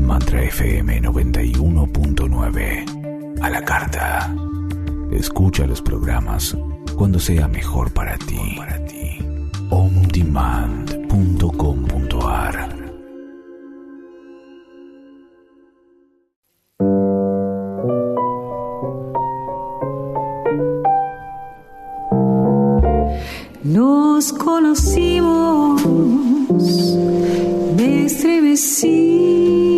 Mantra FM 91.9. A la carta. Escucha los programas cuando sea mejor para ti. ondemand.com.ar. Nos conocimos, me estremecí,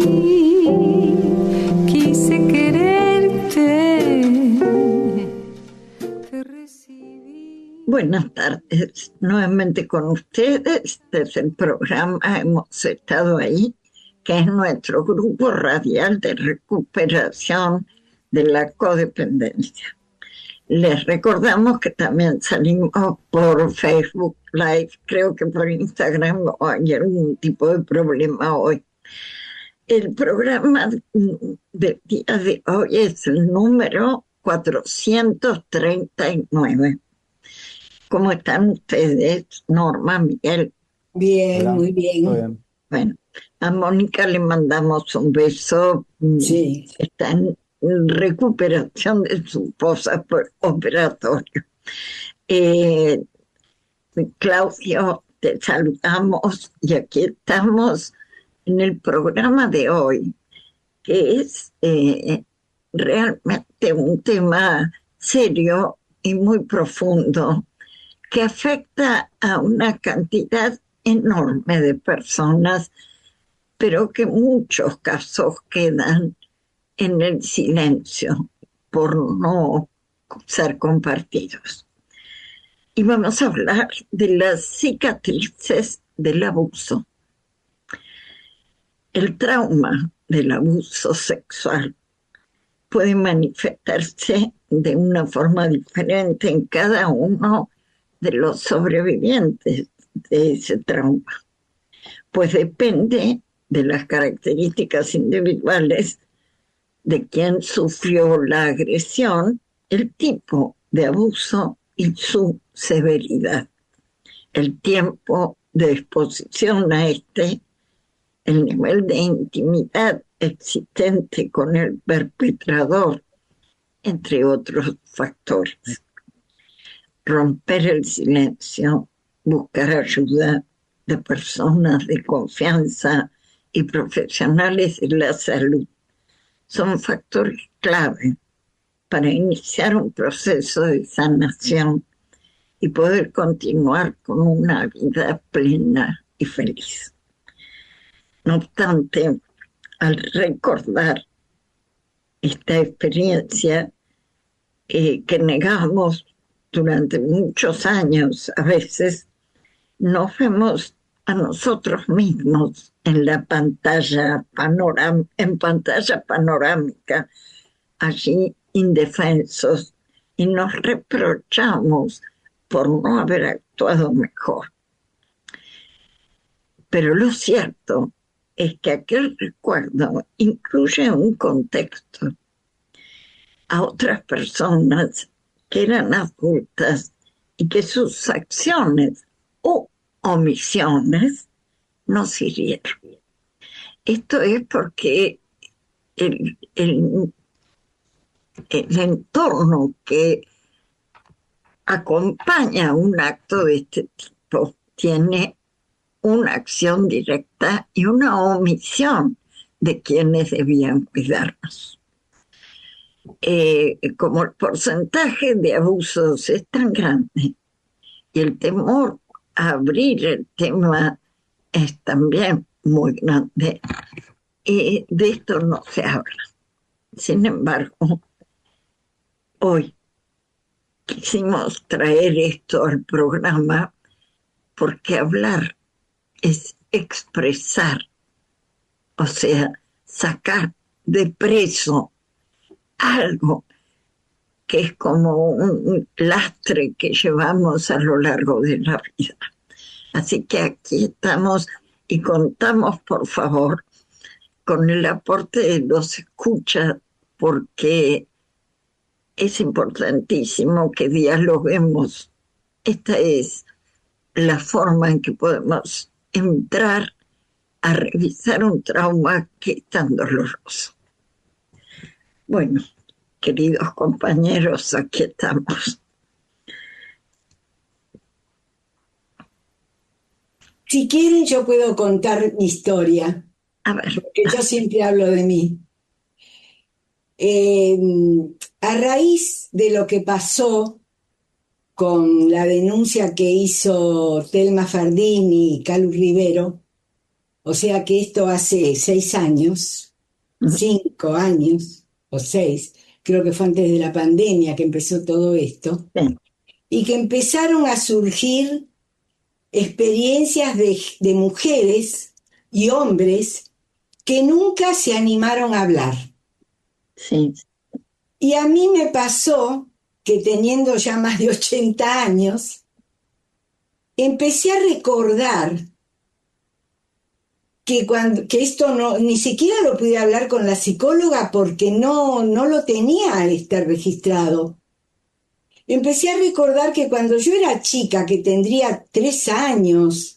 quise quererte, te recibí. Buenas tardes, nuevamente con ustedes desde el programa Hemos Estado Ahí, que es nuestro grupo radial de recuperación de la codependencia. Les recordamos que también salimos por Facebook Live, creo que por Instagram hay algún tipo de problema hoy. El programa del día de hoy es el número 439. ¿Cómo están ustedes, Norma, Miguel? Bien, Hola. muy bien. Todo bien. Bueno, a Mónica le mandamos un beso. Sí. Está en recuperación de su postoperatorio. Claudio, te saludamos y aquí estamos en el programa de hoy, que es realmente un tema serio y muy profundo que afecta a una cantidad enorme de personas, pero que en muchos casos quedan en el silencio por no ser compartidos. Y vamos a hablar de las cicatrices del abuso. El trauma del abuso sexual puede manifestarse de una forma diferente en cada uno de los sobrevivientes de ese trauma, pues depende de las características individuales de quien sufrió la agresión, el tipo de abuso y su severidad, el tiempo de exposición a el nivel de intimidad existente con el perpetrador, entre otros factores. Romper el silencio, buscar ayuda de personas de confianza y profesionales de la salud son factores clave para iniciar un proceso de sanación y poder continuar con una vida plena y feliz. No obstante, al recordar esta experiencia que negamos durante muchos años, a veces nos vemos a nosotros mismos en la pantalla panorámica, allí indefensos, y nos reprochamos por no haber actuado mejor. Pero lo cierto es que aquel recuerdo incluye un contexto a otras personas que eran adultas y que sus acciones o omisiones no sirvieron. Esto es porque el entorno que acompaña un acto de este tipo tiene una acción directa y una omisión de quienes debían cuidarnos. Como el porcentaje de abusos es tan grande y el temor a abrir el tema es también muy grande, y de esto no se habla. Sin embargo, hoy quisimos traer esto al programa porque hablar es expresar, o sea, sacar de preso algo que es como un lastre que llevamos a lo largo de la vida. Así que aquí estamos y contamos, por favor, con el aporte de los escuchas, porque es importantísimo que dialoguemos. Esta es la forma en que podemos entrar a revisar un trauma que es tan doloroso. Bueno, queridos compañeros, aquí estamos. Si quieren, yo puedo contar mi historia, A ver, porque yo siempre hablo de mí. A raíz de lo que pasó con la denuncia que hizo Telma Fardín y Calu Rivero, o sea que esto hace 6 años, 5 años o 6, creo que fue antes de la pandemia que empezó todo esto, sí, y que empezaron a surgir experiencias de mujeres y hombres que nunca se animaron a hablar. sí, Y a mí me pasó que teniendo ya más de 80 años, empecé a recordar que esto no, ni siquiera lo pude hablar con la psicóloga porque no lo tenía registrado. Empecé a recordar que cuando yo era chica, que tendría 3 años,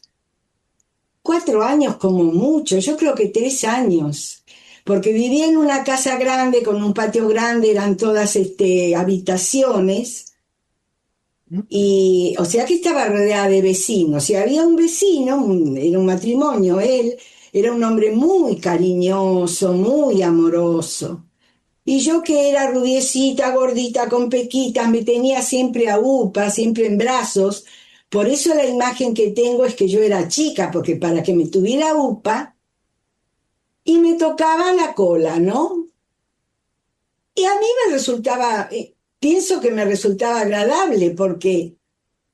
4 años como mucho, yo creo que 3 años, porque vivía en una casa grande, con un patio grande, eran todas habitaciones, y o sea que estaba rodeada de vecinos, y había un vecino, era un matrimonio, él era un hombre muy cariñoso, muy amoroso, y yo que era rubiecita, gordita, con pequitas, me tenía siempre a upa, siempre en brazos. Por eso la imagen que tengo es que yo era chica, porque para que me tuviera upa, y me tocaba la cola, ¿no? Y a mí me resultaba, pienso que me resultaba agradable, porque,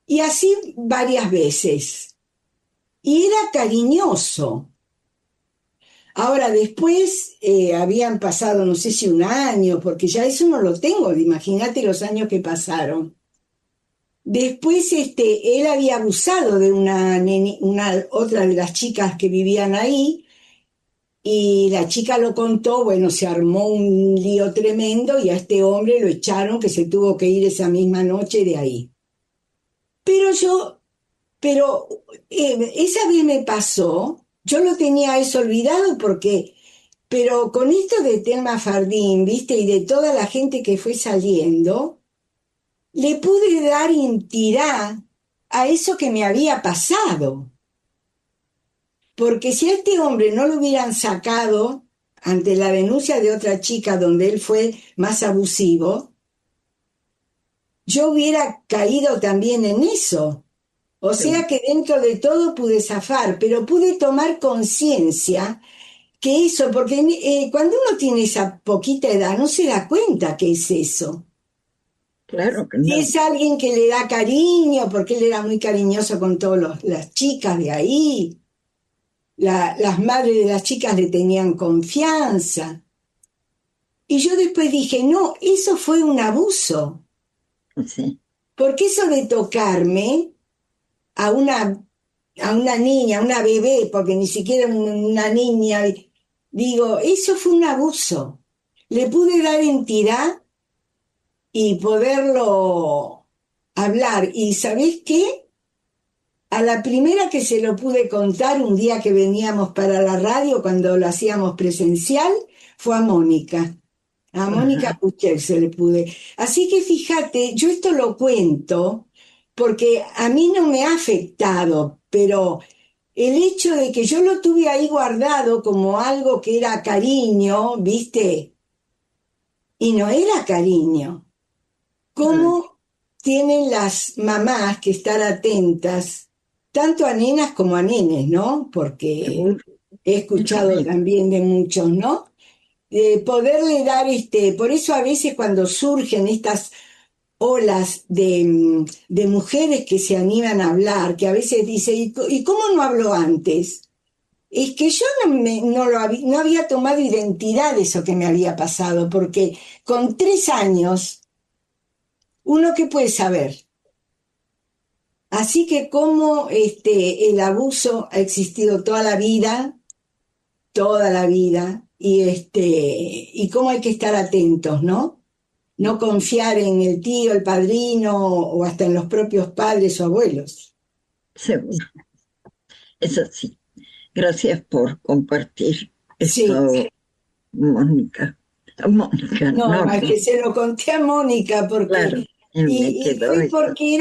y así varias veces, y era cariñoso. Ahora, después habían pasado, no sé si un año, porque ya eso no lo tengo, imagínate los años que pasaron. Después él había abusado de una otra de las chicas que vivían ahí, y la chica lo contó, bueno, se armó un lío tremendo y a este hombre lo echaron, que se tuvo que ir esa misma noche de ahí. Pero esa vez me pasó, yo lo tenía eso olvidado porque, pero con esto de Telma Fardín, viste, y de toda la gente que fue saliendo, le pude dar entidad a eso que me había pasado. Porque si a este hombre no lo hubieran sacado ante la denuncia de otra chica donde él fue más abusivo, yo hubiera caído también en eso. O sea que dentro de todo pude zafar, pero pude tomar conciencia que eso, porque cuando uno tiene esa poquita edad no se da cuenta que es eso. claro que Si no. es alguien que le da cariño, porque él era muy cariñoso con todas las chicas de ahí, las madres de las chicas le tenían confianza. Y yo después dije, no, eso fue un abuso, Sí, porque eso de tocarme a una niña, a una bebé, porque ni siquiera una niña, digo, eso fue un abuso. Le pude dar entidad y poderlo hablar. ¿Y sabés qué? A la primera que se lo pude contar un día que veníamos para la radio, cuando lo hacíamos presencial, fue a Mónica. A Mónica ajá, Pucher se le pude. Así que fíjate, yo esto lo cuento porque a mí no me ha afectado, pero el hecho de que yo lo tuve ahí guardado como algo que era cariño, ¿viste? Y no era cariño. ¿Cómo tienen las mamás que estar atentas, tanto a nenas como a nenes, ¿no? Porque seguro. he escuchado también de muchos, ¿no? Poderle dar por eso a veces cuando surgen estas olas de mujeres que se animan a hablar, que a veces dice, ¿y cómo no habló antes? Es que yo no había tomado identidad de eso que me había pasado, porque con 3 años, ¿uno qué puede saber? Así que como el abuso ha existido toda la vida, y cómo hay que estar atentos, ¿no? No confiar en el tío, el padrino o hasta en los propios padres o abuelos. Seguro, es así. Gracias por compartir Sí, esto, Mónica. Mónica, no, no, es que se lo conté a Mónica claro, porque, me y quedó fue eso, porque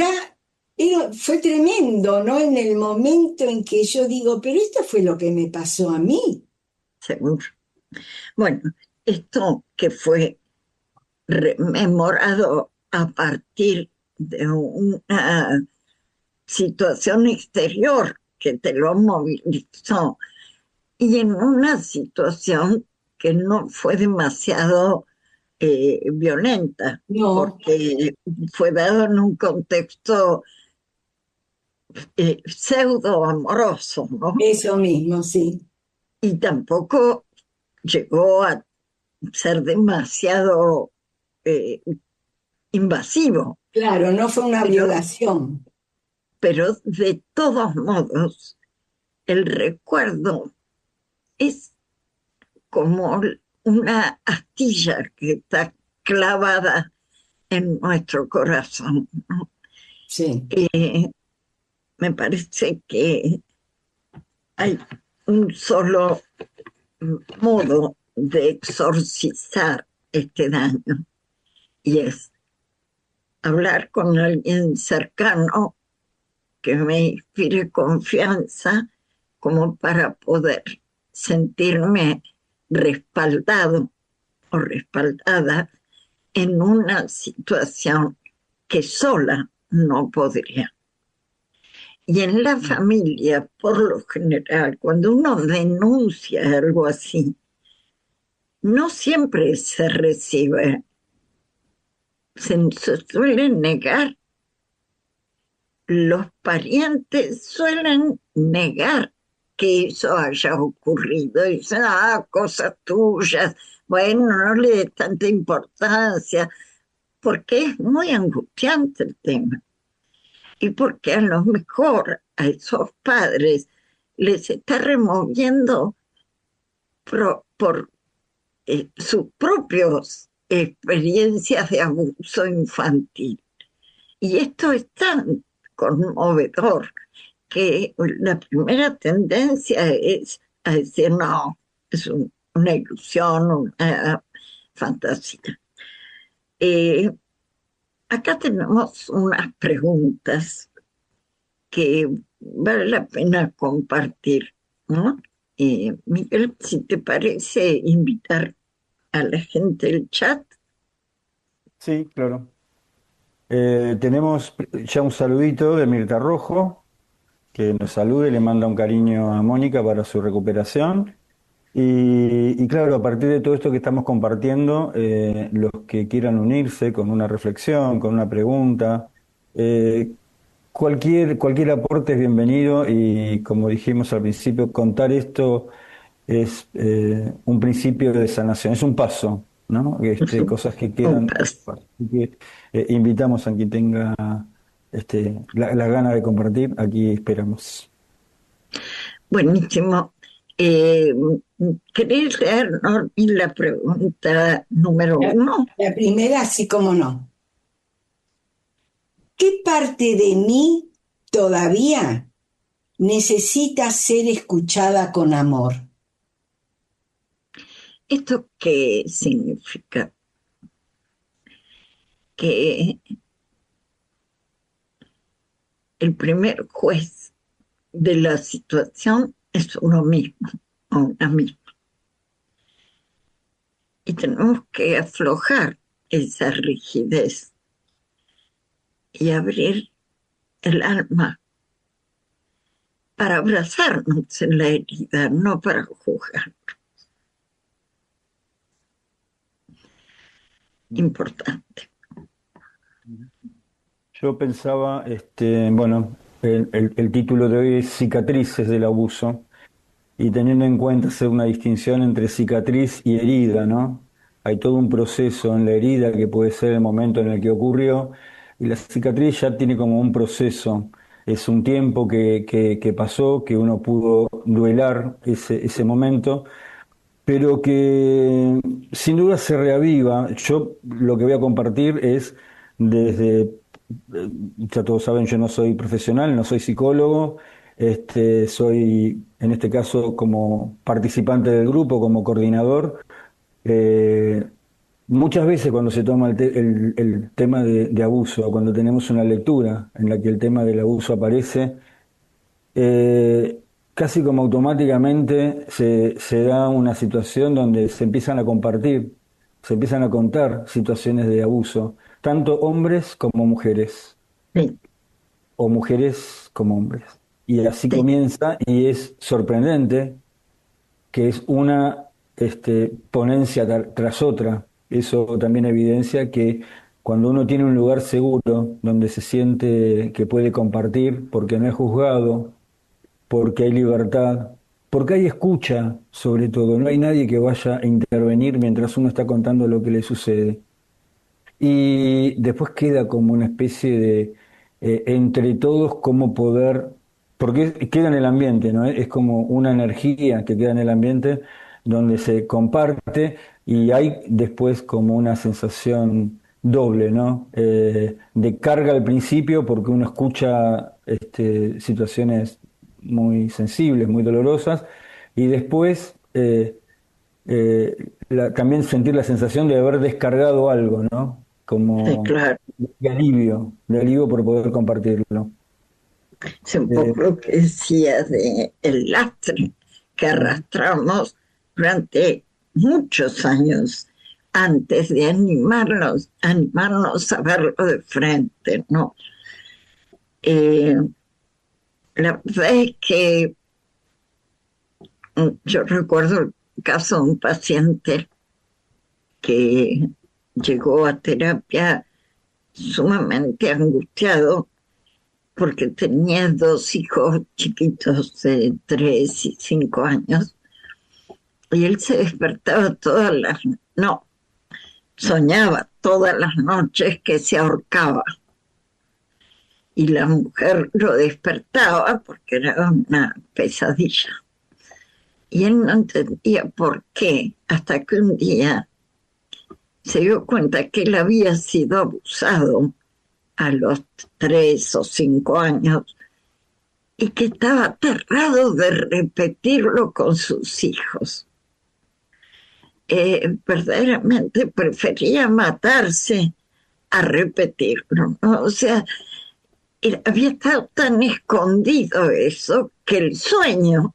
fue tremendo, ¿no? En el momento en que yo digo, pero esto fue lo que me pasó a mí. seguro. Bueno, esto que fue rememorado a partir de una situación exterior que te lo movilizó y en una situación que no fue demasiado violenta, No, porque fue dado en un contexto pseudo amoroso, ¿no? eso mismo, sí. Y tampoco llegó a ser demasiado eh, invasivo, Claro, no fue una pero, violación. pero de todos modos, el recuerdo es como una astilla que está clavada en nuestro corazón, ¿no? Sí. Me parece que hay un solo modo de exorcizar este daño y es hablar con alguien cercano que me inspire confianza como para poder sentirme respaldado o respaldada en una situación que sola no podría. Y en la familia, por lo general, cuando uno denuncia algo así, no siempre se recibe, se suele negar. Los parientes suelen negar que eso haya ocurrido. Dicen, cosas tuyas, bueno, no le des tanta importancia, porque es muy angustiante el tema. Y porque a lo mejor a esos padres les está removiendo por sus propias experiencias de abuso infantil. Y esto es tan conmovedor que la primera tendencia es a decir, no, es una ilusión, una fantasía. Eh, Acá tenemos unas preguntas que vale la pena compartir, ¿no? Miguel, si te parece invitar a la gente del chat. Sí, claro. Tenemos ya un saludito de Mirta Rojo, que nos saluda y le manda un cariño a Mónica para su recuperación. Y claro, a partir de todo esto que estamos compartiendo, los que quieran unirse con una reflexión, con una pregunta, eh, cualquier aporte es bienvenido y como dijimos al principio, contar esto es un principio de sanación, es un paso, ¿no? Cosas que quedan. Así que invitamos a quien tenga la gana de compartir, aquí esperamos. Buenísimo. Eh, ¿Querés leer, Normi, la pregunta número La, uno? la primera, sí como no. ¿Qué parte de mí todavía necesita ser escuchada con amor? ¿Esto qué significa? Que el primer juez de la situación es uno mismo o una misma. Y tenemos que aflojar esa rigidez y abrir el alma para abrazarnos en la herida, no para juzgar. Importante. Yo pensaba, bueno, el título de hoy es Cicatrices del abuso, y teniendo en cuenta hacer una distinción entre cicatriz y herida, ¿no? Hay todo un proceso en la herida que puede ser el momento en el que ocurrió, y la cicatriz ya tiene como un proceso, es un tiempo que pasó, que uno pudo duelar ese momento, pero que sin duda se reaviva. Yo lo que voy a compartir es desde, ya todos saben, yo no soy profesional, no soy psicólogo, soy en este caso como participante del grupo, como coordinador, eh, muchas veces cuando se toma el tema de abuso, cuando tenemos una lectura en la que el tema del abuso aparece, casi como automáticamente se da una situación donde se empiezan a compartir, se empiezan a contar situaciones de abuso, tanto hombres como mujeres, Sí, o mujeres como hombres. Y así sí, comienza y es sorprendente que es una ponencia tras otra. Eso también evidencia que cuando uno tiene un lugar seguro donde se siente que puede compartir porque no es juzgado, porque hay libertad, porque hay escucha sobre todo, no hay nadie que vaya a intervenir mientras uno está contando lo que le sucede. Y después queda como una especie de, entre todos, cómo poder, porque queda en el ambiente, ¿no? Es como una energía que queda en el ambiente donde se comparte y hay después como una sensación doble, ¿no? De carga al principio porque uno escucha situaciones muy sensibles, muy dolorosas, y después también sentir la sensación de haber descargado algo, ¿no? sí, Como claro. de alivio por poder compartirlo. Es un Eh, poco lo que decía de el lastre que arrastramos durante muchos años antes de animarnos a verlo de frente, ¿no? Eh, la verdad es que yo recuerdo el caso de un paciente que llegó a terapia sumamente angustiado porque tenía dos hijos chiquitos de 3 y 5 años y él se despertaba no, soñaba todas las noches que se ahorcaba y la mujer lo despertaba porque era una pesadilla. Y él no entendía por qué, hasta que un día se dio cuenta que él había sido abusado a los 3 o 5 años y que estaba aterrado de repetirlo con sus hijos. Verdaderamente prefería matarse a repetirlo, ¿no? O sea, había estado tan escondido eso que el sueño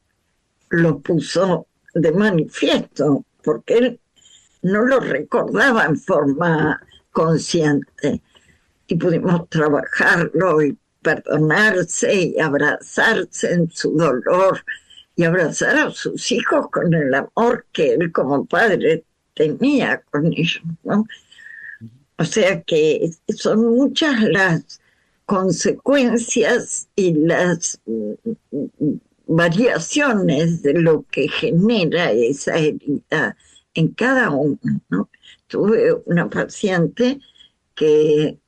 lo puso de manifiesto, porque él no lo recordaba en forma consciente. Y pudimos trabajarlo y perdonarse y abrazarse en su dolor y abrazar a sus hijos con el amor que él como padre tenía con ellos, ¿no? O sea que son muchas las consecuencias y las variaciones de lo que genera esa herida en cada uno, ¿no? Tuve una paciente que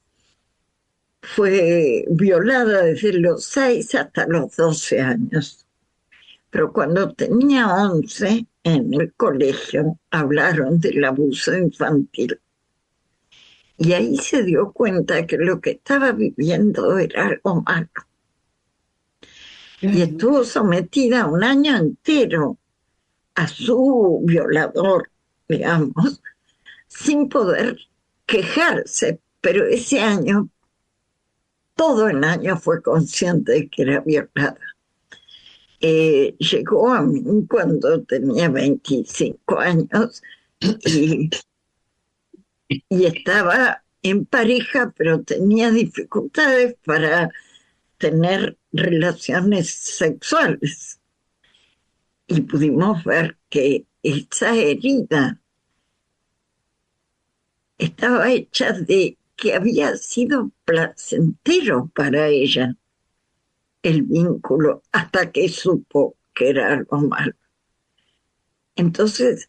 fue violada desde los 6 hasta los 12 años, pero cuando tenía 11 en el colegio hablaron del abuso infantil y ahí se dio cuenta que lo que estaba viviendo era algo malo y estuvo sometida un año entero a su violador, digamos, sin poder quejarse, pero ese año, todo el año fue consciente de que era violada. Llegó a mí cuando tenía 25 años y, y estaba en pareja, pero tenía dificultades para tener relaciones sexuales. Y pudimos ver que esa herida estaba hecha de que había sido placentero para ella el vínculo hasta que supo que era algo malo. Entonces,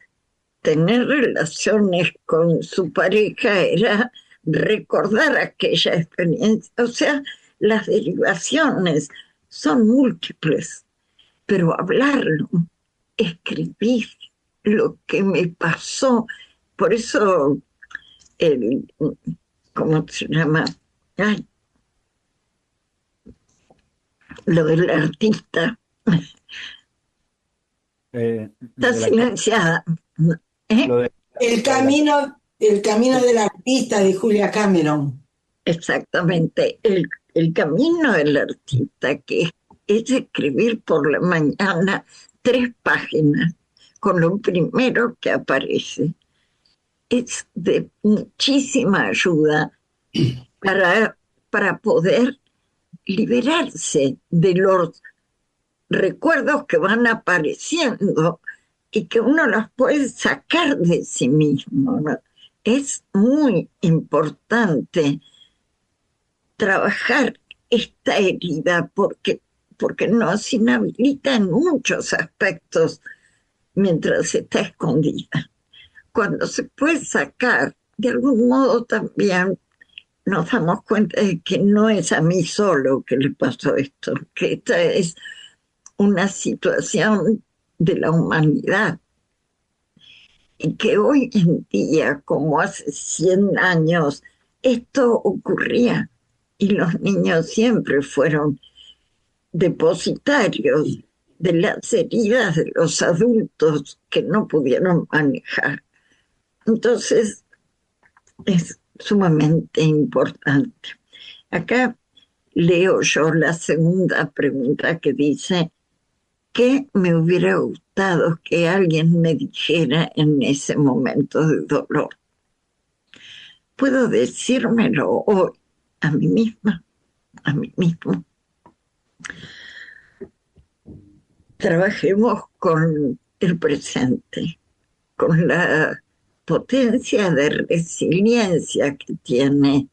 tener relaciones con su pareja era recordar aquella experiencia. O sea, las derivaciones son múltiples, pero hablarlo, escribir lo que me pasó, por eso el, ¿cómo se llama? Ay, lo del artista Está de la, silenciada. ¿Eh? lo de, El lo de la- camino del artista de Julia Cameron. Exactamente. El camino del artista, que es escribir por la mañana 3 páginas con lo primero que aparece, es de muchísima ayuda para poder liberarse de los recuerdos que van apareciendo y que uno los puede sacar de sí mismo, ¿no? Es muy importante trabajar esta herida porque nos inhabilita en muchos aspectos mientras está escondida. Cuando se puede sacar, de algún modo también nos damos cuenta de que no es a mí solo que le pasó esto, que esta es una situación de la humanidad y que hoy en día, como hace 100 años, esto ocurría y los niños siempre fueron depositarios de las heridas de los adultos que no pudieron manejar. Entonces, es sumamente importante. Acá leo yo la segunda pregunta que dice: ¿qué me hubiera gustado que alguien me dijera en ese momento de dolor? Puedo decírmelo hoy a mí misma, a mí mismo. Trabajemos con el presente, con la potencia de resiliencia que tiene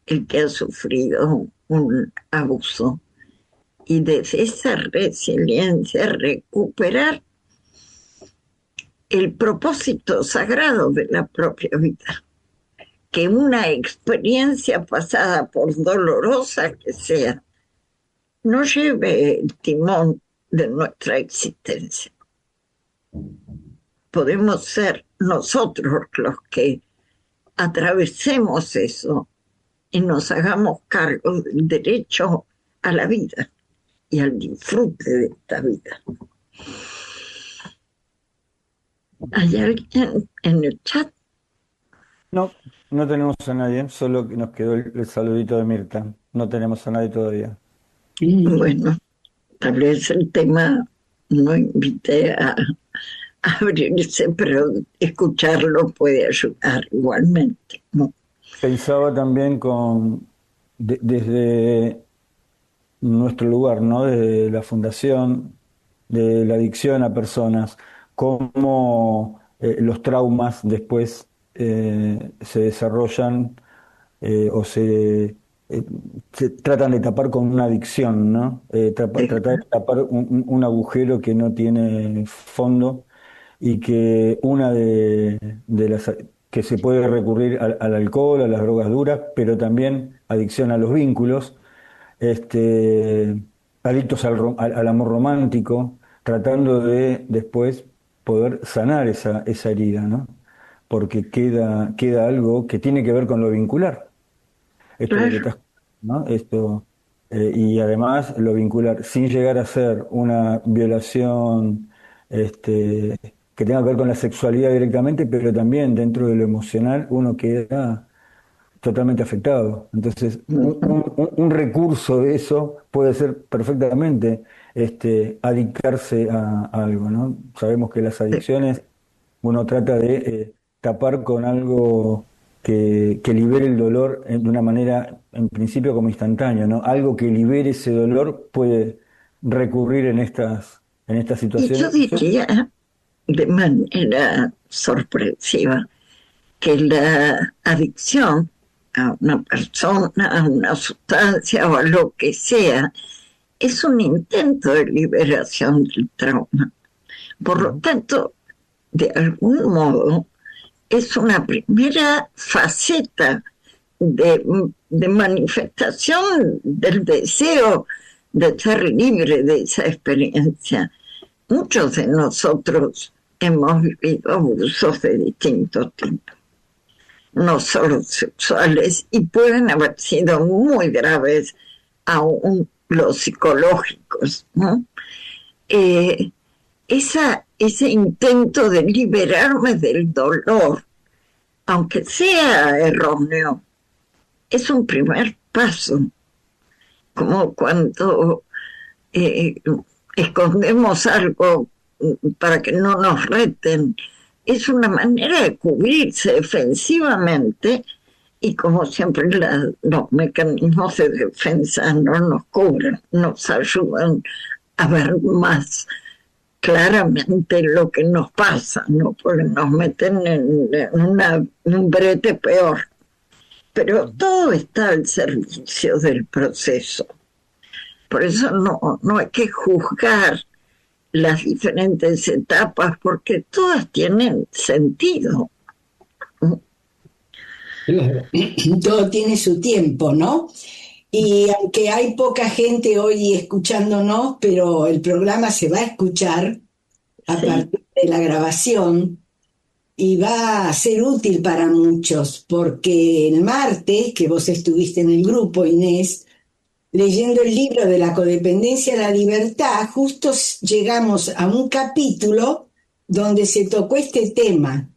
el que ha sufrido un abuso, y desde esa resiliencia recuperar el propósito sagrado de la propia vida, que una experiencia pasada, por dolorosa que sea, no lleve el timón de nuestra existencia. Podemos ser nosotros los que atravesemos eso y nos hagamos cargo del derecho a la vida y al disfrute de esta vida. ¿Hay alguien en el chat? No, no tenemos a nadie, solo que nos quedó el saludito de Mirta. No tenemos a nadie todavía. Bueno, tal vez el tema no invite a abrirse, pero escucharlo puede ayudar igualmente, ¿no? Pensaba también desde nuestro lugar, ¿no? Desde la fundación de la adicción a personas, cómo los traumas después se desarrollan o se tratan de tapar con una adicción, ¿no? Tratar de tapar un agujero que no tiene fondo y que una de las que se puede recurrir al alcohol, a las drogas duras, pero también adicción a los vínculos, adictos al amor romántico, tratando de después poder sanar esa herida, ¿no? Porque queda algo que tiene que ver con lo vincular. Esto de que Claro. ¿no? Y además lo vincular sin llegar a ser una violación que tenga que ver con la sexualidad directamente, pero también dentro de lo emocional uno queda totalmente afectado. Entonces, un recurso de eso puede ser perfectamente adicarse a algo, ¿no? Sabemos que las adicciones uno trata de tapar con algo que libere el dolor de una manera, en principio, como instantánea, ¿no? Algo que libere ese dolor puede recurrir en estas Y yo situaciones. diría de manera sorpresiva que la adicción a una persona, a una sustancia o a lo que sea, es un intento de liberación del trauma. Por lo tanto, de algún modo, es una primera faceta de manifestación del deseo de ser libre de esa experiencia. Muchos de nosotros hemos vivido abusos de distintos tipos, no solo sexuales, y pueden haber sido muy graves aún los psicológicos, ¿no? ese intento de liberarme del dolor, aunque sea erróneo, es un primer paso, como cuando eh, escondemos algo para que no nos reten. Es una manera de cubrirse defensivamente y como siempre los mecanismos de defensa no nos cubren, nos ayudan a ver más claramente lo que nos pasa, ¿no? Porque nos meten en un brete peor. Pero todo está al servicio del proceso. Por eso no hay que juzgar las diferentes etapas, porque todas tienen sentido. Claro. Todo tiene su tiempo, ¿no? Y aunque hay poca gente hoy escuchándonos, pero el programa se va a escuchar a Sí, partir de la grabación y va a ser útil para muchos, porque el martes, que vos estuviste en el grupo, Inés, leyendo el libro de la codependencia a la libertad, justo llegamos a un capítulo donde se tocó este tema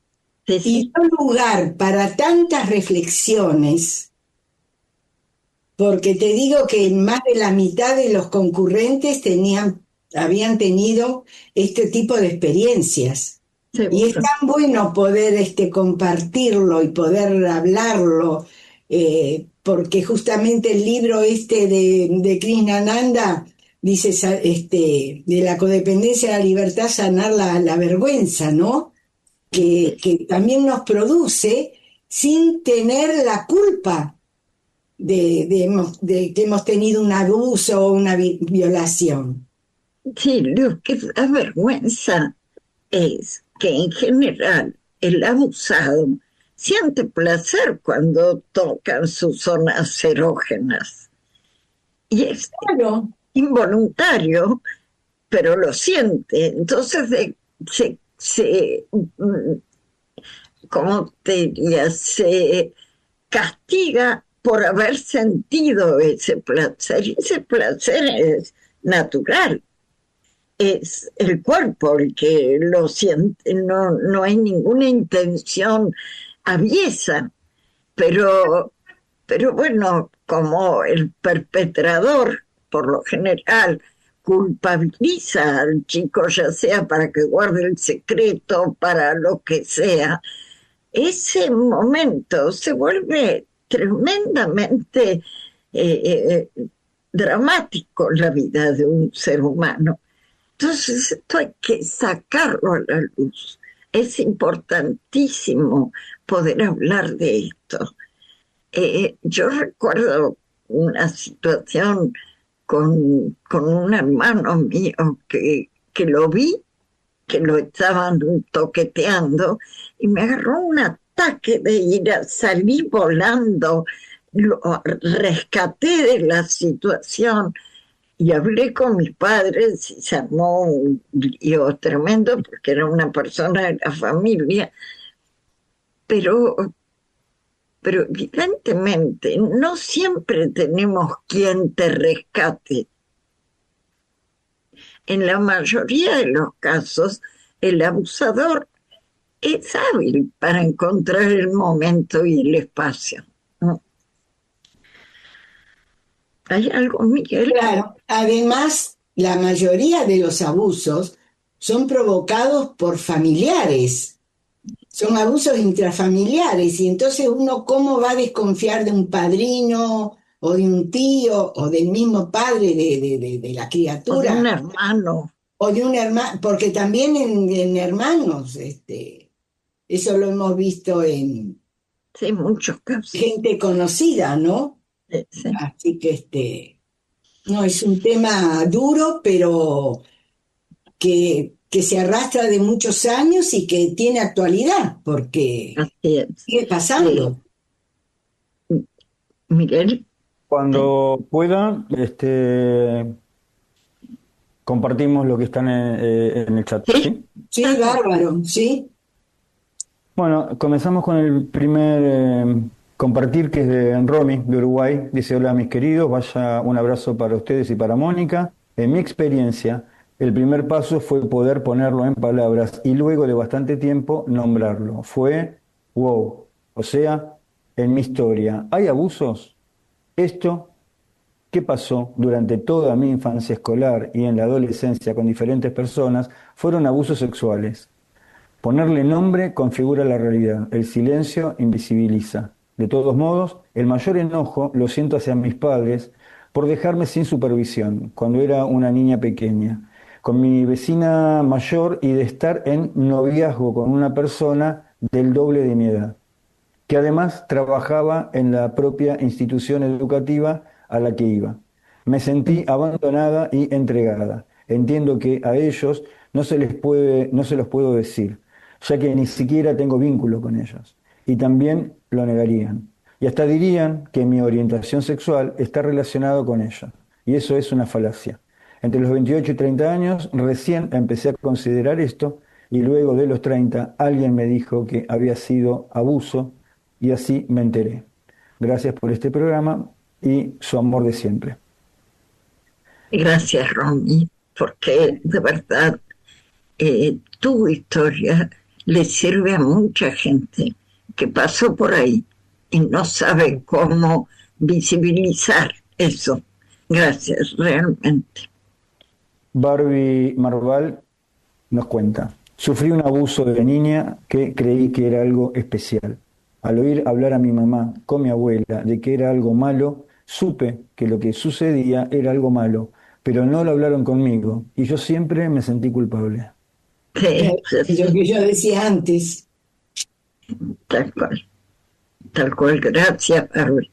sí, y sí. dio lugar para tantas reflexiones, porque te digo que más de la mitad de los concurrentes habían tenido este tipo de experiencias. Y es Seguro. tan bueno poder compartirlo y poder hablarlo, porque justamente el libro de Krishnananda dice de la codependencia a la libertad, sanar la vergüenza, ¿no? Que también nos produce sin tener la culpa de que hemos tenido un abuso o una violación. Sí, lo que da vergüenza es que en general el abusado siente placer cuando tocan sus zonas erógenas. Y es Claro, involuntario, pero lo siente. Entonces ¿cómo te diría? Se castiga por haber sentido ese placer. Y ese placer es natural. Es el cuerpo el que lo siente, no hay ninguna intención aviesa, pero, pero bueno, como el perpetrador, por lo general, culpabiliza al chico, ya sea para que guarde el secreto, para lo que sea, ese momento se vuelve tremendamente dramático en la vida de un ser humano. Entonces, esto hay que sacarlo a la luz. Es importantísimo poder hablar de esto. Yo recuerdo una situación con un hermano mío que lo vi, que lo estaban toqueteando, y me agarró un ataque de ira, salí volando, lo rescaté de la situación y hablé con mis padres y se armó un lío tremendo porque era una persona de la familia, pero, pero evidentemente no siempre tenemos quien te rescate. En la mayoría de los casos, el abusador es hábil para encontrar el momento y el espacio, ¿no? ¿Hay algo, Miguel? claro. Además, la mayoría de los abusos son provocados por familiares, son abusos intrafamiliares, y entonces uno cómo va a desconfiar de un padrino o de un tío o del mismo padre de la O de un criatura hermano. o de un hermano, porque también en hermanos, eso lo hemos visto en Sí, muchos casos. gente conocida, ¿no? Sí. Así que no, es un tema duro, pero que se arrastra de muchos años y que tiene actualidad, porque Así es. sigue pasando. Miguel, Cuando pueda, compartimos lo que están en el chat, sí, ¿sí? Sí, bárbaro, sí. Bueno, comenzamos con el primer compartir, que es de Romy, de Uruguay. Dice: hola mis queridos, vaya un abrazo para ustedes y para Mónica. En mi experiencia, El primer paso fue poder ponerlo en palabras y luego de bastante tiempo nombrarlo. Fue, wow, o sea, en mi historia, ¿hay abusos? Esto, ¿qué pasó durante toda mi infancia escolar y en la adolescencia con diferentes personas? Fueron abusos sexuales. Ponerle nombre configura la realidad, el silencio invisibiliza. De todos modos, el mayor enojo lo siento hacia mis padres por dejarme sin supervisión cuando era una niña pequeña, con mi vecina mayor y de estar en noviazgo con una persona del doble de mi edad, que además trabajaba en la propia institución educativa a la que iba. Me sentí abandonada y entregada. Entiendo que a ellos no se los puedo decir, ya que ni siquiera tengo vínculo con ellos. Y también lo negarían. Y hasta dirían que mi orientación sexual está relacionada con ellos. Y eso es una falacia. Entre los 28 y 30 años recién empecé a considerar esto y luego de los 30 alguien me dijo que había sido abuso y así me enteré. Gracias por este programa y su amor de siempre. Gracias, Romy, porque de verdad tu historia le sirve a mucha gente que pasó por ahí y no sabe cómo visibilizar eso. Gracias, realmente. Barbie Marval nos cuenta, sufrí un abuso de niña que creí que era algo especial. Al oír hablar a mi mamá con mi abuela de que era algo malo, supe que lo que sucedía era algo malo, pero no lo hablaron conmigo y yo siempre me sentí culpable. Sí, Lo que yo decía antes. tal cual, gracias, Barbie.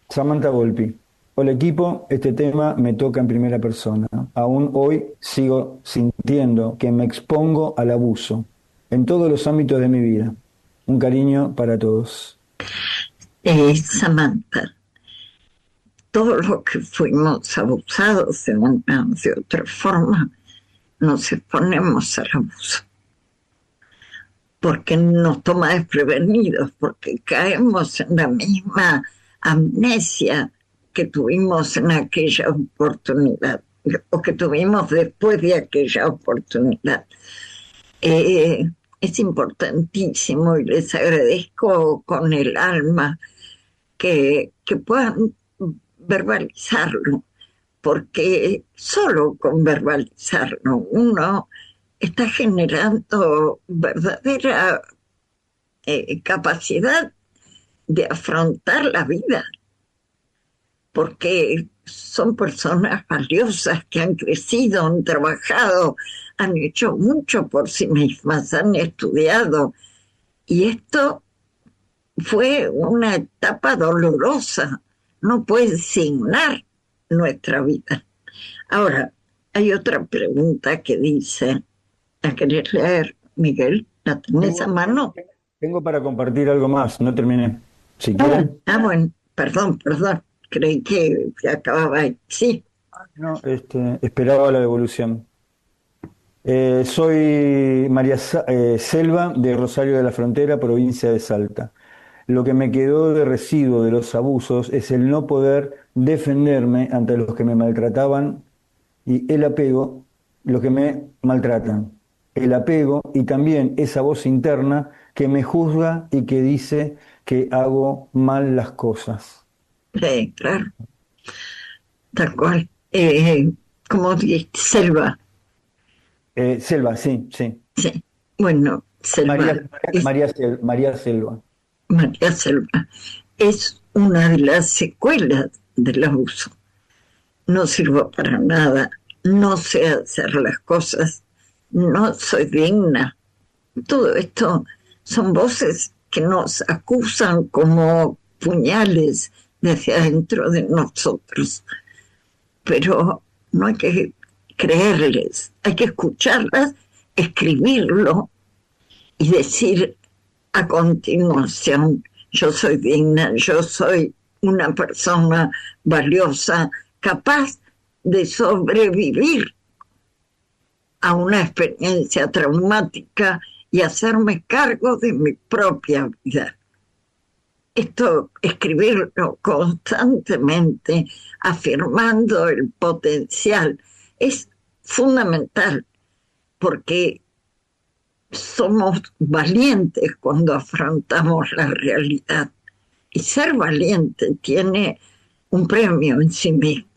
Samantha Volpi. Hola equipo, este tema me toca en primera persona. Aún hoy sigo sintiendo que me expongo al abuso en todos los ámbitos de mi vida. Un cariño para todos. Samantha, todos los que fuimos abusados de una o de otra forma, nos exponemos al abuso. Porque nos toma desprevenidos, porque caemos en la misma amnesia que tuvimos en aquella oportunidad, o que tuvimos después de aquella oportunidad. Es importantísimo y les agradezco con el alma que puedan verbalizarlo, porque solo con verbalizarlo uno está generando verdadera capacidad de afrontar la vida, porque son personas valiosas que han crecido, han trabajado, han hecho mucho por sí mismas, han estudiado, y esto fue una etapa dolorosa, no puede signar nuestra vida. Ahora, hay otra pregunta que dice, ¿la querés leer, Miguel? ¿La tenés a mano? Tengo para compartir algo más, no terminé. Si quieren. Bueno, perdón, creí que acababa ahí. Sí. No, esperaba la devolución. Soy María Selva de Rosario de la Frontera, provincia de Salta. Lo que me quedó de residuo de los abusos es el no poder defenderme ante los que me maltrataban y el apego, los que me maltratan. El apego y también esa voz interna que me juzga y que dice que hago mal las cosas. Sí, claro. Tal cual. ¿Cómo dijiste? Selva. Selva, sí. Sí. Bueno, Selva. María Selva. María Selva. Es una de las secuelas del abuso. No sirvo para nada. No sé hacer las cosas. No soy digna. Todo esto son voces que nos acusan como puñales desde adentro de nosotros. Pero no hay que creerles, hay que escucharlas, escribirlo y decir a continuación, yo soy digna, yo soy una persona valiosa, capaz de sobrevivir a una experiencia traumática y hacerme cargo de mi propia vida. Esto, escribirlo constantemente, afirmando el potencial, es fundamental, porque somos valientes cuando afrontamos la realidad. Y ser valiente tiene un premio en sí mismo.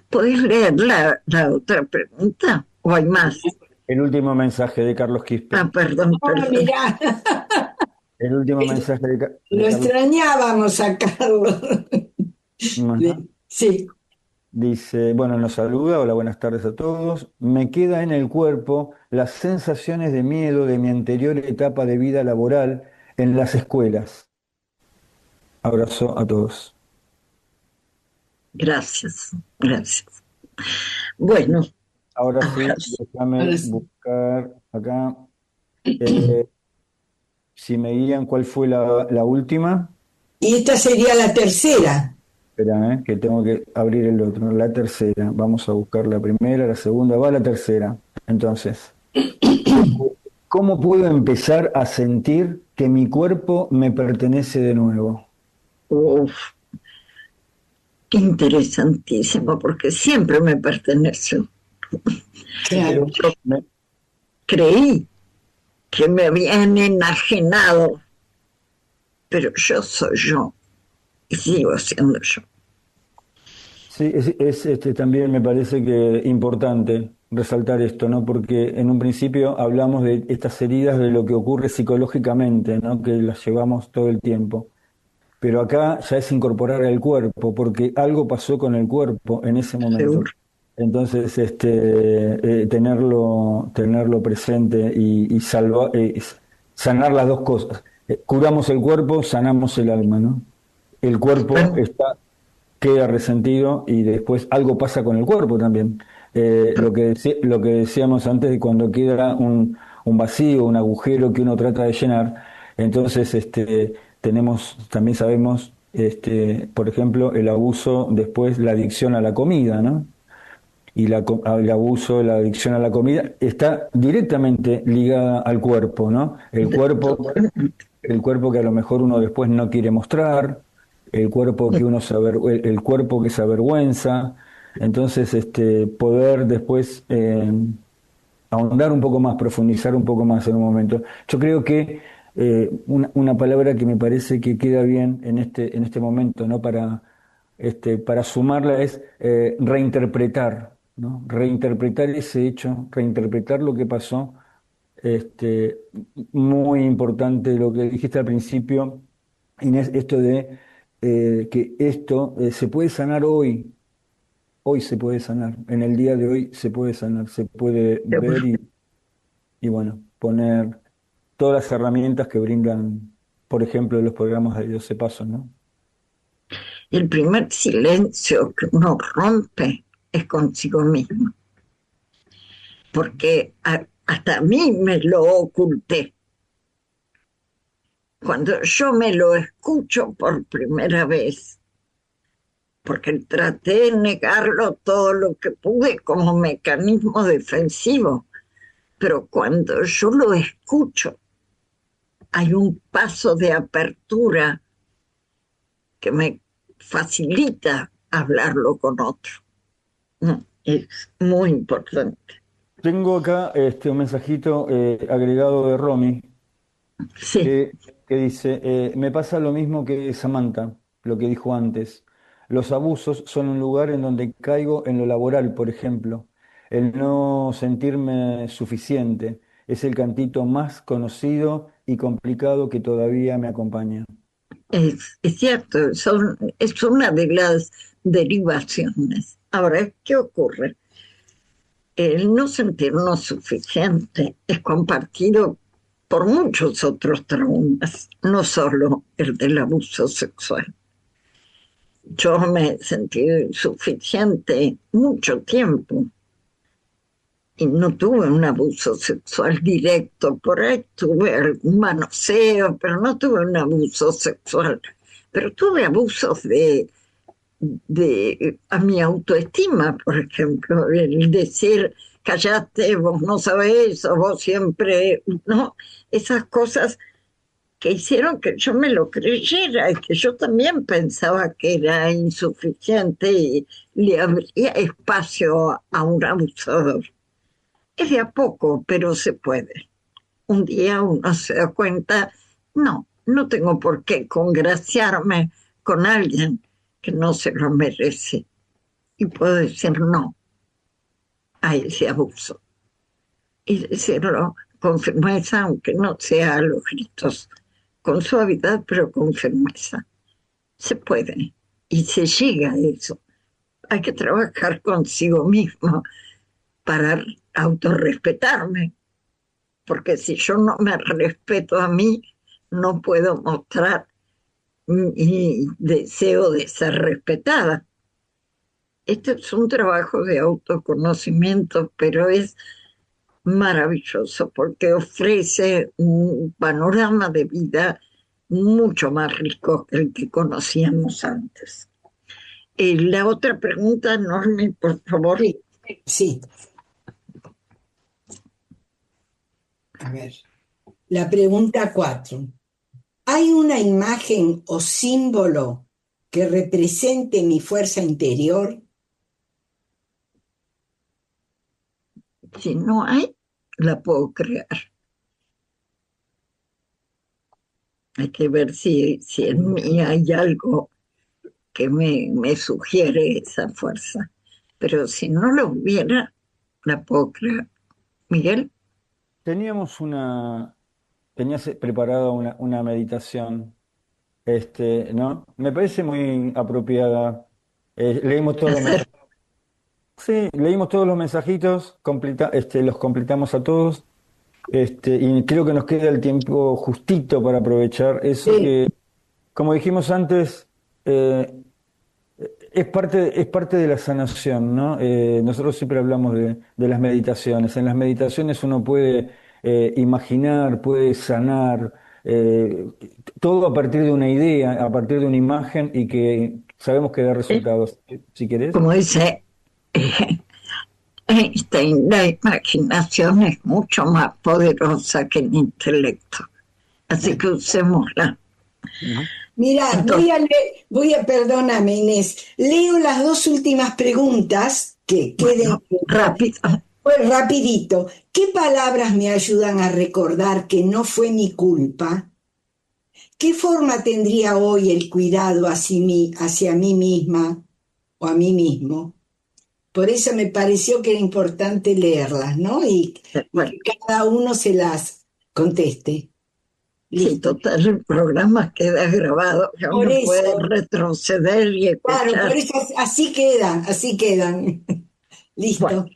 ¿Puedes leer la otra pregunta? ¿O hay más? El último mensaje de Carlos Quispe. Perdón. Mirá, El último mensaje de lo Carlos. extrañábamos a Carlos. Ajá. Sí. Dice, bueno, nos saluda, hola, buenas tardes a todos. Me queda en el cuerpo las sensaciones de miedo de mi anterior etapa de vida laboral en las escuelas. Abrazo a todos. Gracias. Bueno, Ahora sí, déjame buscar acá. Si me guían, ¿cuál fue la última? Y esta sería la tercera. Espera, que tengo que abrir el otro. La tercera. Vamos a buscar la primera, la segunda, va la tercera. Entonces, ¿cómo puedo empezar a sentir que mi cuerpo me pertenece de nuevo? Interesantísimo, porque siempre me perteneció. Claro. Yo creí que me habían enajenado, pero yo soy yo y sigo siendo yo. Sí, también me parece que importante resaltar esto, ¿no? Porque en un principio hablamos de estas heridas, de lo que ocurre psicológicamente, ¿no? Que las llevamos todo el tiempo. Pero acá ya es incorporar el cuerpo, porque algo pasó con el cuerpo en ese momento. Seguro. Entonces, tenerlo presente y sanar las dos cosas. Curamos el cuerpo, sanamos el alma, ¿no? El cuerpo queda resentido y después algo pasa con el cuerpo también. Lo que decíamos antes de cuando queda un vacío, un agujero que uno trata de llenar, entonces también sabemos, por ejemplo, el abuso, después la adicción a la comida, ¿no? Y el abuso, la adicción a la comida está directamente ligada al cuerpo, ¿no? El cuerpo que a lo mejor uno después no quiere mostrar, el cuerpo el cuerpo que se avergüenza. Entonces, poder después ahondar un poco más, profundizar un poco más en un momento. Yo creo que una palabra que me parece que queda bien en este momento, ¿no? Para sumarla es reinterpretar, ¿no? Reinterpretar ese hecho, reinterpretar lo que pasó. Muy importante lo que dijiste al principio, Inés, esto de que esto se puede sanar hoy se puede sanar, en el día de hoy se puede sanar, se puede ver y bueno, poner todas las herramientas que brindan, por ejemplo, los programas de 12 Pasos, ¿no? El primer silencio que uno rompe es consigo mismo, porque hasta a mí me lo oculté. Cuando yo me lo escucho por primera vez, porque traté de negarlo todo lo que pude como mecanismo defensivo, pero cuando yo lo escucho, hay un paso de apertura que me facilita hablarlo con otro. Es muy importante. Tengo acá un mensajito agregado de Romy, Sí. que dice, me pasa lo mismo que Samantha, lo que dijo antes. Los abusos son un lugar en donde caigo en lo laboral, por ejemplo. El no sentirme suficiente es el cantito más conocido y complicado que todavía me acompaña. Es cierto, es una de las derivaciones. Ahora, ¿qué ocurre? El no sentirnos suficiente es compartido por muchos otros traumas, no solo el del abuso sexual. Yo me sentí insuficiente mucho tiempo y no tuve un abuso sexual directo. Por ahí tuve algún manoseo, pero no tuve un abuso sexual. Pero tuve abusos a mi autoestima, por ejemplo, el decir, callate, vos no sabés, o vos siempre, ¿no? Esas cosas que hicieron que yo me lo creyera y que yo también pensaba que era insuficiente y le abría espacio a un abusador. Es de a poco, pero se puede. Un día uno se da cuenta, no tengo por qué congraciarme con alguien que no se lo merece. Y puedo decir no a ese abuso. Y decirlo con firmeza, aunque no sea a los gritos, con suavidad, pero con firmeza. Se puede y se llega a eso. Hay que trabajar consigo mismo para autorrespetarme, porque si yo no me respeto a mí, no puedo mostrar mi deseo de ser respetada. Este es un trabajo de autoconocimiento, pero es maravilloso porque ofrece un panorama de vida mucho más rico que el que conocíamos antes. La otra pregunta, Normi, por favor. Sí, sí. A ver, la pregunta 4. ¿Hay una imagen o símbolo que represente mi fuerza interior? Si no hay, la puedo crear. Hay que ver si en mí hay algo que me sugiere esa fuerza. Pero si no lo hubiera, la puedo crear. Miguel. Tenías preparada una meditación, ¿no? Me parece muy apropiada. Leímos todos los Hacer. Sí, leímos todos los mensajitos, los completamos a todos, y creo que nos queda el tiempo justito para aprovechar eso Sí. que, como dijimos antes, es parte de la sanación, ¿no? Nosotros siempre hablamos de las meditaciones. En las meditaciones uno puede imaginar, puede sanar, todo a partir de una idea, a partir de una imagen y que sabemos que da resultados. Si querés. Como dice Einstein, la imaginación es mucho más poderosa que el intelecto. Así que usémosla. Mira, perdóname, Inés, leo las 2 últimas preguntas que queden. Rápido. Pues rapidito. ¿Qué palabras me ayudan a recordar que no fue mi culpa? ¿Qué forma tendría hoy el cuidado hacia mí misma o a mí mismo? Por eso me pareció que era importante leerlas, ¿no? Y que cada uno se las conteste. Sí, Listo. total, el programa queda grabado, que Por uno eso. puede retroceder y escuchar. Claro, por eso así quedan. Listo. Bueno,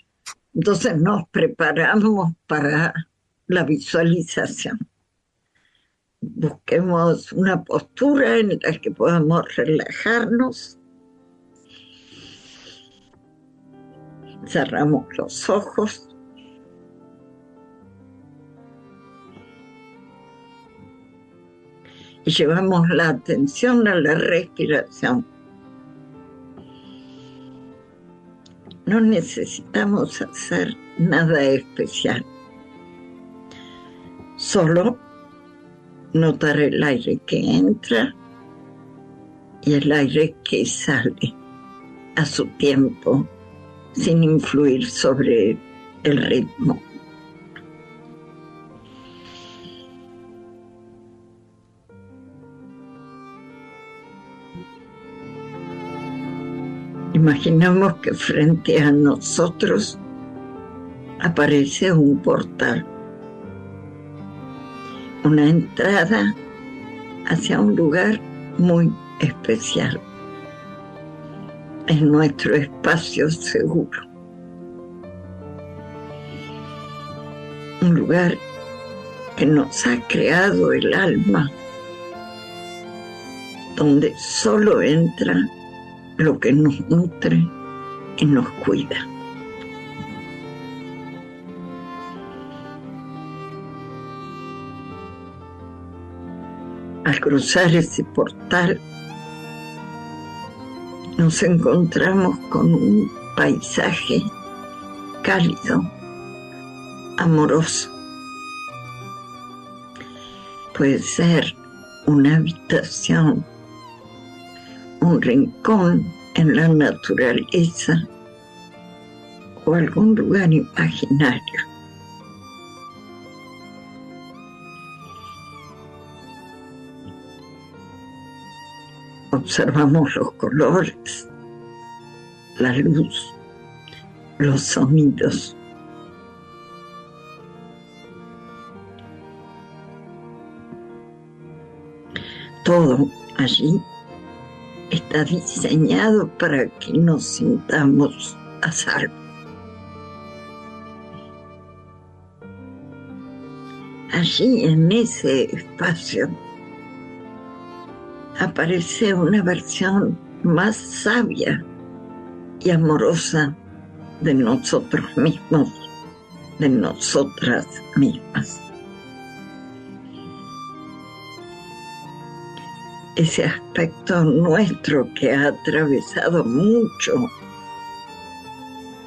entonces nos preparamos para la visualización. Busquemos una postura en la que podamos relajarnos. Cerramos los ojos. Y llevamos la atención a la respiración. No necesitamos hacer nada especial. Solo notar el aire que entra y el aire que sale a su tiempo, sin influir sobre el ritmo. Imaginamos que frente a nosotros aparece un portal, una entrada hacia un lugar muy especial. Es nuestro espacio seguro. Un lugar que nos ha creado el alma, donde solo entra lo que nos nutre y nos cuida. Al cruzar ese portal, nos encontramos con un paisaje cálido, amoroso. Puede ser una habitación, un rincón en la naturaleza o algún lugar imaginario. Observamos los colores, la luz, los sonidos. Todo allí está diseñado para que nos sintamos a salvo. Allí, en ese espacio, aparece una versión más sabia y amorosa de nosotros mismos, de nosotras mismas. Ese aspecto nuestro que ha atravesado mucho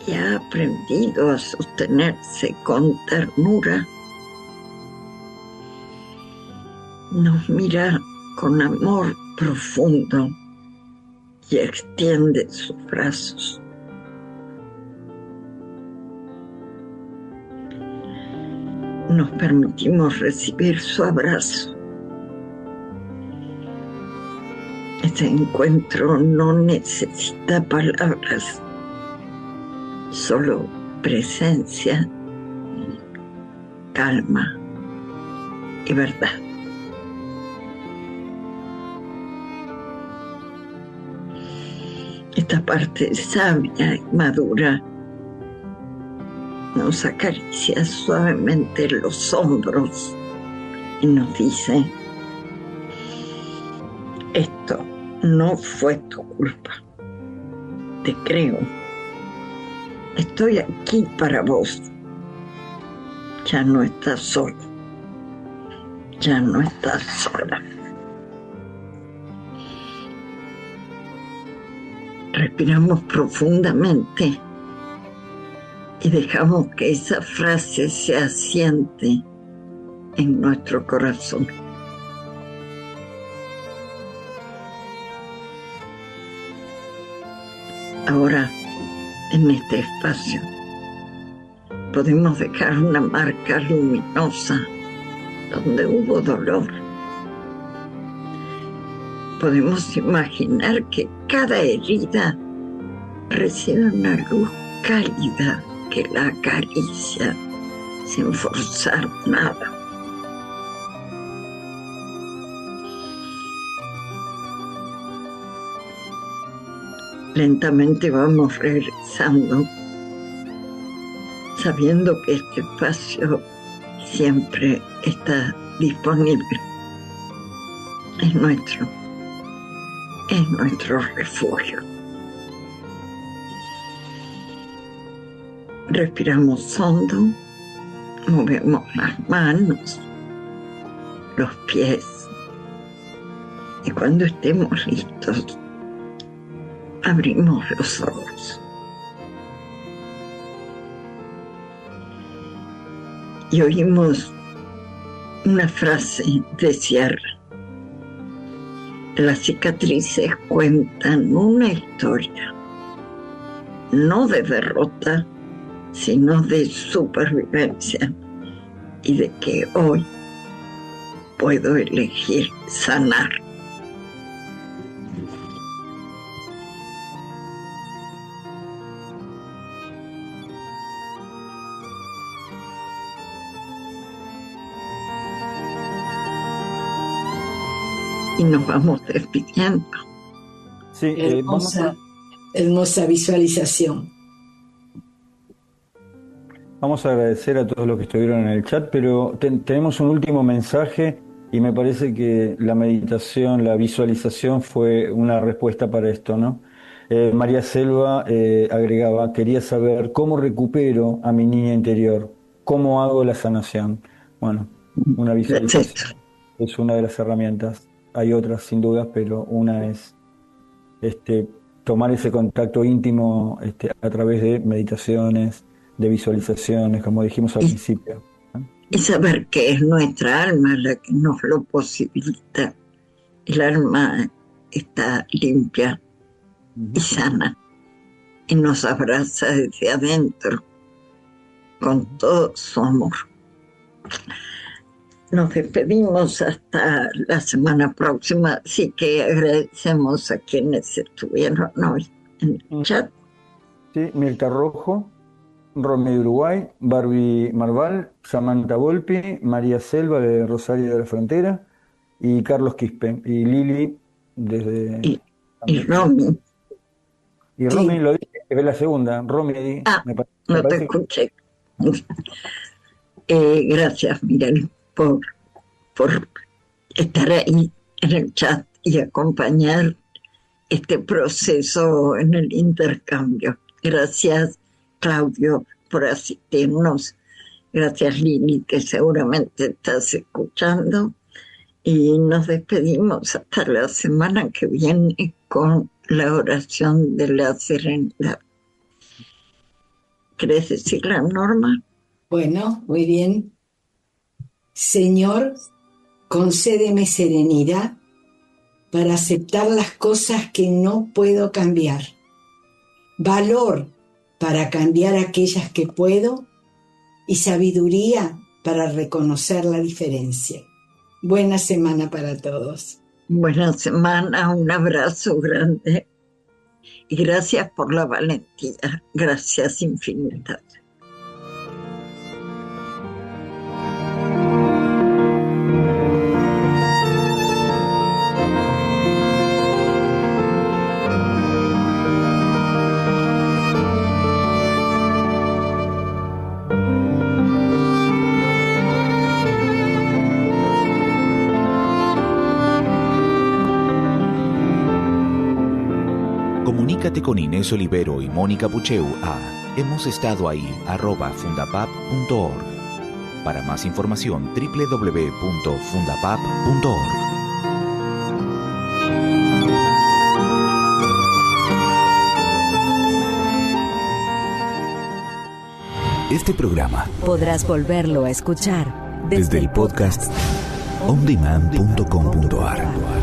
y ha aprendido a sostenerse con ternura, nos mira con amor profundo y extiende sus brazos. Nos permitimos recibir su abrazo. Este encuentro no necesita palabras, solo presencia, calma y verdad. Esta parte sabia y madura nos acaricia suavemente los hombros y nos dice: esto no fue tu culpa. Te creo. Estoy aquí para vos. Ya no estás solo. Ya no estás sola. Respiramos profundamente y dejamos que esa frase se asiente en nuestro corazón. Ahora, en este espacio, podemos dejar una marca luminosa donde hubo dolor. Podemos imaginar que cada herida recibe una luz cálida que la acaricia sin forzar nada. Lentamente vamos regresando, sabiendo que este espacio siempre está disponible. Es nuestro refugio. Respiramos hondo, movemos las manos, los pies, y cuando estemos listos, abrimos los ojos. Y oímos una frase de cierre. Las cicatrices cuentan una historia, no de derrota, sino de supervivencia, y de que hoy puedo elegir sanar. Y nos vamos despidiendo. Sí, hermosa visualización. Vamos a agradecer a todos los que estuvieron en el chat, pero tenemos un último mensaje y me parece que la meditación, la visualización fue una respuesta para esto, ¿no? María Selva agregaba: quería saber cómo recupero a mi niña interior, cómo hago la sanación. Bueno, una visualización es una de las herramientas. Hay otras sin dudas, pero una es tomar ese contacto íntimo a través de meditaciones, de visualizaciones, como dijimos al principio. Y saber que es nuestra alma la que nos lo posibilita, el alma está limpia y sana y nos abraza desde adentro con todo su amor. Nos despedimos hasta la semana próxima, así que agradecemos a quienes estuvieron hoy en el chat. Sí, Mirta Rojo, Romy de Uruguay, Barbie Marval, Samantha Volpi, María Selva de Rosario de la Frontera y Carlos Quispe y Lili desde... Y Romy. Y Romy, lo dije, es la segunda. Romy, no te escuché. Gracias, Miguel, por estar ahí en el chat y acompañar este proceso en el intercambio. Gracias, Claudio, por asistirnos. Gracias, Lili, que seguramente estás escuchando. Y nos despedimos hasta la semana que viene con la oración de la serenidad. ¿Querés decirla, Norma? Bueno, muy bien. Señor, concédeme serenidad para aceptar las cosas que no puedo cambiar. Valor para cambiar aquellas que puedo y sabiduría para reconocer la diferencia. Buena semana para todos. Buena semana, un abrazo grande y gracias por la valentía. Gracias infinitas. Comunícate con Inés Olivero y Mónica Pucheu a hemosestadoahí@fundapap.org. Para más información, www.fundapap.org. Este programa podrás volverlo a escuchar desde el podcast ondemand.com.ar.